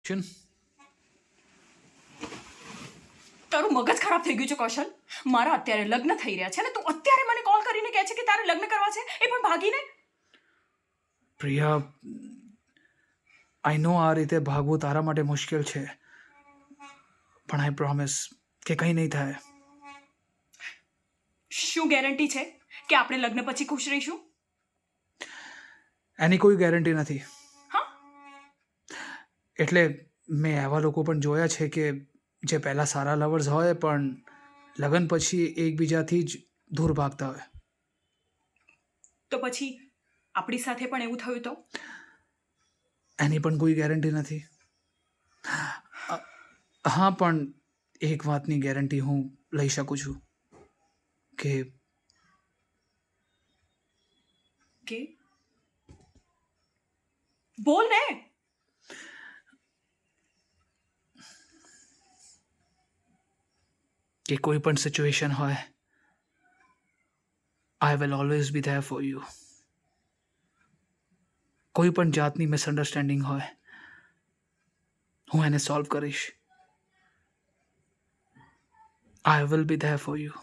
શું? તારું મગજ ખરાબ થઈ ગયું છે કૌશલ. મારા અત્યારે લગ્ન થઈ રહ્યા છે ને તું અત્યારે મને કોલ કરીને કહે છે કે તારે લગ્ન કરવા છે, એ પણ ભાગીને. પ્રિયા, આઈ નો આ રીતે ભાગવું તારા માટે મુશ્કેલ છે, પણ આઈ પ્રોમિસ કે કંઈ નહીં થાય. શું ગેરંટી છે કે આપણે લગ્ન પછી ખુશ રહીશું? એની કોઈ ગેરંટી નથી. હા, એટલે મેં એવા લોકો પણ જોયા છે કે જે પહેલાં સારા લવર્સ હોય પણ લગ્ન પછી એકબીજાથી જ દૂર ભાગતા હોય. તો પછી આપણી સાથે પણ એવું થયું તો? એની પણ કોઈ ગેરંટી નથી. હા, પણ એક વાતની ગેરંટી હું લઈ શકું છું કે કે બોલ ને. કે કોઈ પણ સિચ્યુએશન હોય, I will always be there for you. કોઈ પણ જાતની મિસઅન્ડરસ્ટેન્ડિંગ હોય, હું એને સોલ્વ કરીશ. I will be there for you.